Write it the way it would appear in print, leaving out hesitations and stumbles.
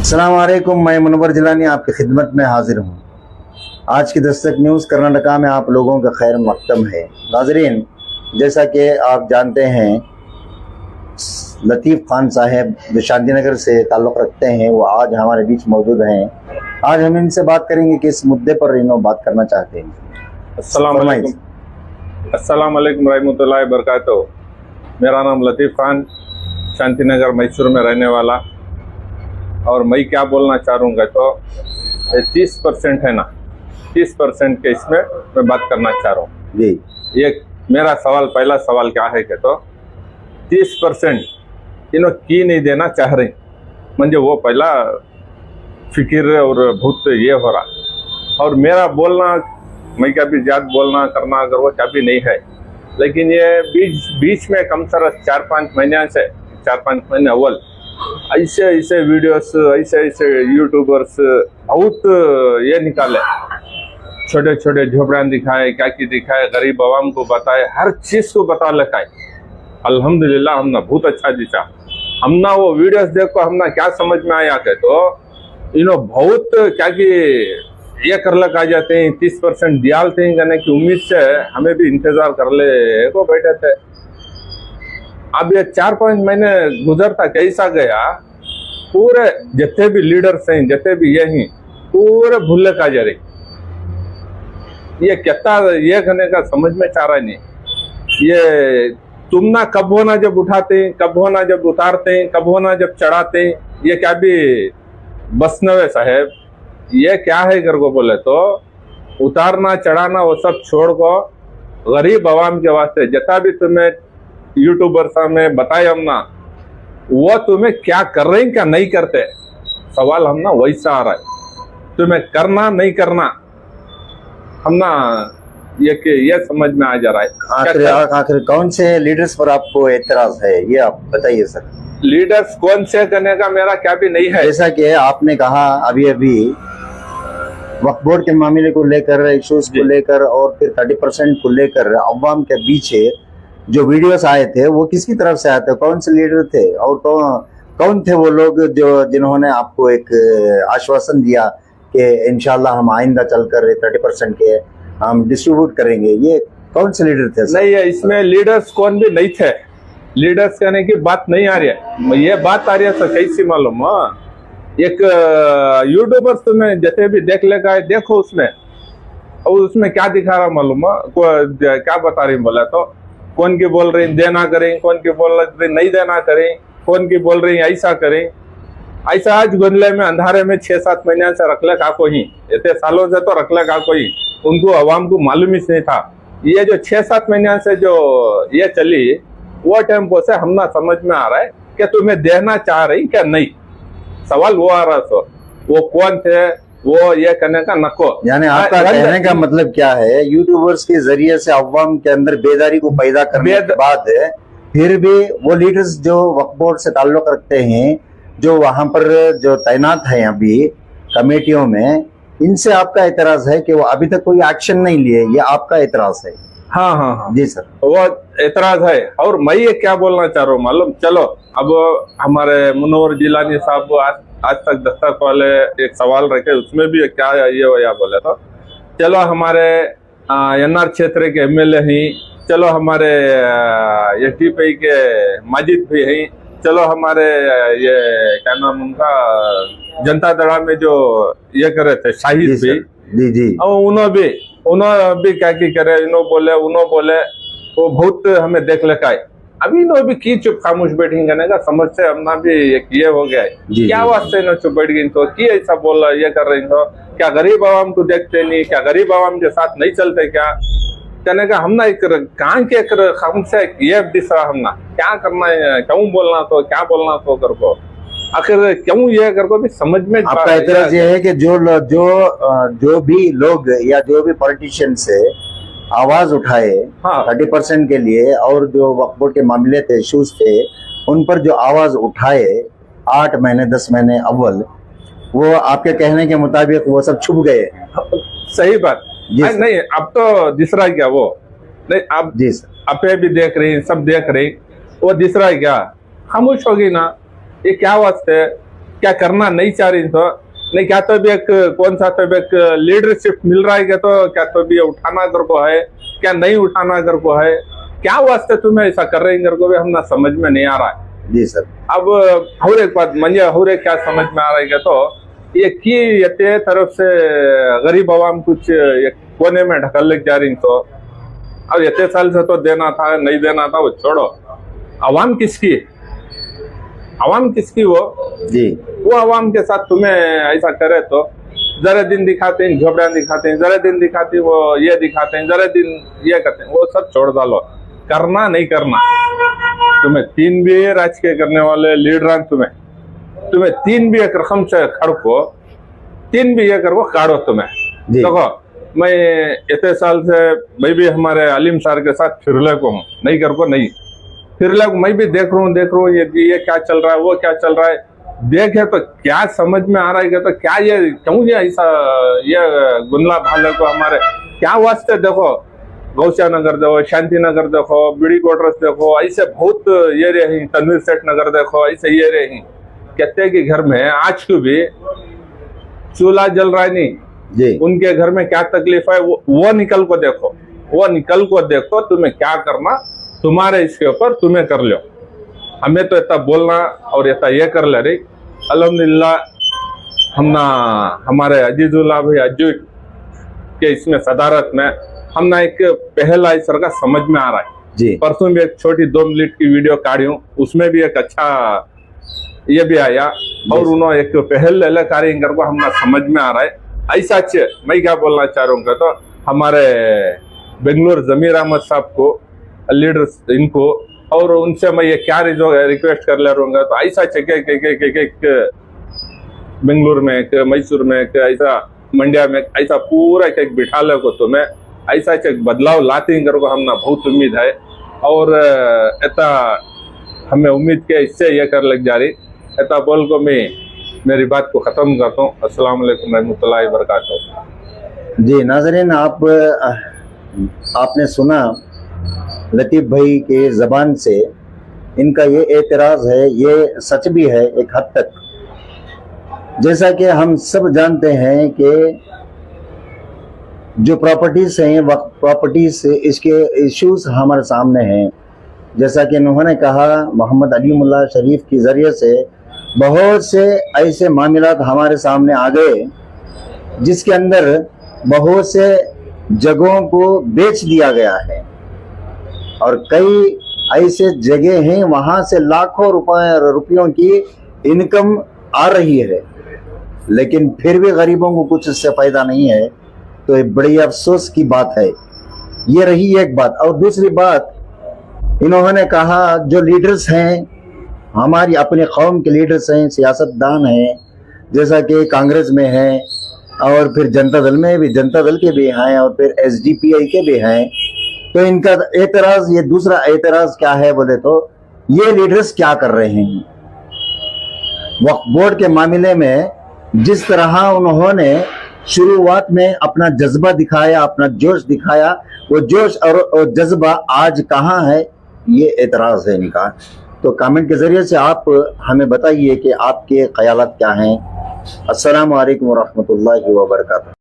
अस्सलाम वालेकुम, मैं मुनव्वर जिलानी आपकी खिदमत में हाजिर हूँ। आज की दस्तक न्यूज़ कर्नाटका में आप लोगों का खैर मकदम है। नाजरीन, जैसा कि आप जानते हैं, लतीफ़ खान साहब जो शांतिनगर से ताल्लुक़ रखते हैं वो आज हमारे बीच मौजूद हैं। आज हम इनसे बात करेंगे कि इस मुद्दे पर इन्हों बात करना चाहते हैं। अस्सलाम वालेकुम रहमतुल्लाहि बरकातहू। मेरा नाम लतीफ़ खान, शांतिनगर मैसूर में रहने वाला। और मैं क्या बोलना चाहूँगा तो 30% है ना, 30% के इसमें मैं बात करना चाह रहा हूँ जी। ये मेरा सवाल, पहला सवाल क्या है कि तो 30% इन्हों की नहीं देना चाह रहे, म्हणजे वो पहला फिक्र और भूत ये हो रहा। और मेरा बोलना, मैं क्या भी ज़्यादा बोलना करना अगर वो क्या भी नहीं है, लेकिन ये बीच में कम से कम 4-5 महीने से 4-5 महीने अव्वल ऐसे वीडियोस, ऐसे यूट्यूबर्स बहुत ये निकाले, छोटे छोटे झोपड़ा दिखाए, क्या की दिखाए, गरीब आवाम को बताए, हर चीज को बता लखाए। अल्हम्दुलिल्लाह हमने बहुत अच्छा दिखा। हमना वो वीडियोस देखो हमना क्या समझ में आया के तो इन्हों बहुत क्या कि ये कर लग आ जाते हैं, 30% डालते हैं करने की उम्मीद से हमें भी इंतजार कर ले को बैठे थे। अब ये 4-5 महीने गुजरता कैसा गया, पूरे जितने भी लीडर्स हैं, जितने भी ये हैं, पूरे भूले का जा रही। ये कहता ये करने का समझ में चाह रहा नहीं। ये तुम ना कब होना जब उठाते हैं, कब होना जब उतारते हैं, कब होना जब चढ़ाते हैं, ये क्या भी बसनवे साहेब ये क्या है कर को बोले तो उतारना चढ़ाना वो सब छोड़ को गरीब आवाम के वास्ते जितना भी तुम्हें यूट्यूबर में बताए हम ना, वो तुम्हें क्या कर रहे हैं क्या नहीं करते, सवाल हम ना वैसा आ रहा है। तुम्हें करना नहीं करना हम ना ये समझ में आ जा रहा है। आखिर कौन से लीडर्स पर आपको एतराज है, ये आप बताइए सर। लीडर्स कौन से करने का मेरा क्या भी नहीं है। जैसा कि आपने कहा अभी वक्फ बोर्ड के मामले को लेकर, इश्यूज को लेकर और फिर 30% को लेकर अवाम के बीच जो वीडियोस आए थे वो किसकी तरफ से आए थे, कौन से लीडर थे और कौन थे वो लोग जिन्होंने आपको एक आश्वासन दिया कि इंशाल्लाह हम आइंदा चलकर 30% के हम डिस्ट्रीब्यूट करेंगे, ये कौन से लीडर थे? नहीं है, इसमें लीडर्स कौन भी नहीं थे। लीडर्स कहने की बात नहीं आ रही है, ये बात आ रही है तो कैसी मालूम। एक यूट्यूबर्स तुम्हें जैसे भी देख लेगा, देखो उसमें और उसमें क्या दिखा रहा मालूम, क्या बता रही बोला तो कौन की बोल रही देना करें, कौन की बोल रही नहीं देना करें, कौन की बोल रही ऐसा करें। ऐसा आज गुंडले में अंधारे में 6-7 महीने से रख ले का कोई, इतने सालों से तो रख ले का कोई, उनको अवाम को मालूम ही नहीं था। ये जो 6-7 महीने से जो ये चली वो टेम्पो से हम ना समझ में आ रहा है कि तुम्हें देना चाह रही क्या नहीं, सवाल वो आ रहा। सो वो कौन थे, वो ये करने का नको। यानी आपका कहने का मतलब क्या है, यूट्यूबर्स के जरिए से अवाम के अंदर बेदारी को पैदा करने के बाद फिर भी वो लीडर्स जो वक्फ बोर्ड से ताल्लुक रखते हैं, जो वहां पर जो तैनात है अभी कमेटियों में, इनसे आपका एतराज है कि वो अभी तक कोई एक्शन नहीं लिए, ये आपका एतराज है? हाँ जी सर, वो एतराज है। और मैं ये क्या बोलना चाह रहा हूँ मालूम, चलो अब हमारे मुनव्वर जिलानी साहब आज तक दस्तक वाले एक सवाल रखे, उसमें भी क्या ये या बोले तो चलो हमारे एनआर क्षेत्र के एमएलए हैं, चलो हमारे एसडीपी के माजिद भी हैं, चलो हमारे ये क्या नाम उनका जनता दड़ा में जो ये करे थे शाहिद भी जी और उन्होंने भी क्या की करे, उन्होंने बोले वो बहुत हमें देख लेका है। अभी नो भी की चुप खामोश बैठेंगे ना का समझ से हमना भी एक ये हो गया है। क्या वास्ते न चुप बैठ गई तो की ऐसा बोल रहा ये कर रही तो, क्या गरीब आवाम को देखते नहीं, क्या गरीब आवाम के साथ नहीं चलते क्या कहने का हमना एक कहाँ के हमसे ये दिस रहा हमना क्या करना है, क्यों बोलना तो क्या बोलना तो कर को आखिर क्यों ये कर को भी समझ में। आपका एतराज ये है कि जो भी लोग या जो भी पॉलिटिशियन से आवाज उठाए 30% के लिए और जो वक्फ बोर्ड के मामले थे, इश्यूज थे, उन पर जो आवाज उठाए 8 महीने 10 महीने अव्वल, वो आपके कहने के मुताबिक वो सब छुप गए। सही बात नहीं, अब तो दिस रहा क्या वो नहीं, अब जी सर अपे भी देख रही, सब देख रही, वो दिस रहा क्या, खामोश होगी ना। ये क्या वास्ते क्या करना नहीं चाह रही तो नहीं, क्या तो भी एक कौन सा तो भी एक लीडरशिप मिल रहा है क्या, तो क्या तो भी उठाना कर को है, क्या नहीं उठाना कर को है, क्या वास्ते तुम्हें ऐसा कर रहे हैं को भी हम ना समझ में नहीं आ रहा है। जी सर। अब और एक बात म्हणजे और एक क्या समझ में आ रहा है क्या, तो ये की यते तरफ से गरीब आवाम कुछ एक कोने में ढकल ले जा रही, तो अब इतने साल से तो देना था नहीं देना था वो छोड़ो, आवाम किसकी, आवाम किसकी वो आवाम के साथ तुम्हें ऐसा करे तो जरा दिन दिखाते हैं झोपड़ियां दिखाते हैं, जरा दिन दिखाते हैं वो ये दिखाते हैं, जरा दिन ये करते हैं, वो सब छोड़ डालो, करना नहीं करना। तुम्हें तीन भी राजकीय करने वाले लीडर तुम्हें तीन भी एक रकम से खड़को, तीन भी ये करो काढ़ो तुम्हें। देखो मैं इतने साल से मैं भी हमारे अलीम सर के साथ फिरले को हूँ, नहीं कर को नहीं फिरले को मैं भी देख रहा हूँ ये क्या चल रहा है, वो क्या चल रहा है, देखे तो क्या समझ में आ रहा है, तो क्या ये क्यों ये ऐसा ये गुंडला भाले को हमारे क्या वास्ते। देखो गौसिया नगर देखो, शांति नगर देखो, बीड़ी क्वार्टर्स देखो, ऐसे बहुत ये रही, तनवीर सेठ नगर देखो, ऐसे ये रही, कहते कि घर में आज को भी चूल्हा जल रहा है नहीं जी, उनके घर में क्या तकलीफ है वो निकल को देखो, वो निकल को देखो, तुम्हें क्या करना तुम्हारे इसके ऊपर तुम्हें कर लो, हमें तो इतना बोलना और इतना ये कर ले रही। अल्हम्दुलिल्लाह हमना हमारे अजीजुल्लाह भाई अज्जू के इसमें सदारत में हमना एक पहला सर का समझ में आ रहा है जी। परसों भी एक छोटी 2 मिनट की वीडियो काढ़ी हूँ, उसमें भी एक अच्छा ये भी आया और उन्होंने एक पहल ले कार्य को हमना समझ में आ रहा है। ऐसा मैं क्या बोलना चाह रहा हूँ तो हमारे बेंगलुरु जमीर अहमद साहब को लीडर्स इनको और उनसे मैं ये क्या रिक्वेस्ट कर ले रहूंगा, तो ऐसा बेंगलुरु में एक मैसूर में एक ऐसा मंडिया में ऐसा पूरा एक बिठा ले को तुम्हें ऐसा एक बदलाव लाते कर को हमने बहुत उम्मीद है और ऐसा हमें उम्मीद के इससे ये कर लग जा रही। ऐसा बोल को मैं मेरी बात को ख़त्म करता हूँ। अस्सलाम वालेकुम रहमतुल्लाहि व बरकातहू। जी नाज़रीन, आपने सुना लतीफ़ भाई के ज़बान से इनका ये एतराज़ है, ये सच भी है एक हद तक। जैसा कि हम सब जानते हैं कि जो प्रॉपर्टीज़ हैं वक्त प्रॉपर्टीज़ इसके इश्यूज़ हमारे सामने हैं। जैसा कि उन्होंने कहा मोहम्मद अलीमुल्लाह शरीफ के ज़रिए से बहुत से ऐसे मामलात हमारे सामने आ गए जिसके अंदर बहुत से जगहों को बेच दिया गया है और कई ऐसे जगह हैं वहाँ से लाखों रुपयों की इनकम आ रही है, लेकिन फिर भी गरीबों को कुछ इससे फ़ायदा नहीं है। तो ये बड़ी अफसोस की बात है। ये रही एक बात। और दूसरी बात, इन्होंने कहा जो लीडर्स हैं हमारी अपने कौम के लीडर्स हैं, सियासतदान हैं, जैसा कि कांग्रेस में हैं और फिर जनता दल में भी, जनता दल के भी हैं और फिर एसडीपीआई के भी हैं। तो इनका एतराज़, ये दूसरा एतराज़ क्या है बोले तो ये लीडर्स क्या कर रहे हैं वक्फ बोर्ड के मामले में। जिस तरह उन्होंने शुरुआत में अपना जज्बा दिखाया, अपना जोश दिखाया, वो जोश और जज्बा आज कहाँ है, ये एतराज़ है इनका। तो कमेंट के ज़रिए से आप हमें बताइए कि आपके ख्यालात क्या हैं। अस्सलामु अलैकुम व रहमतुल्लाहि व बरकातहू।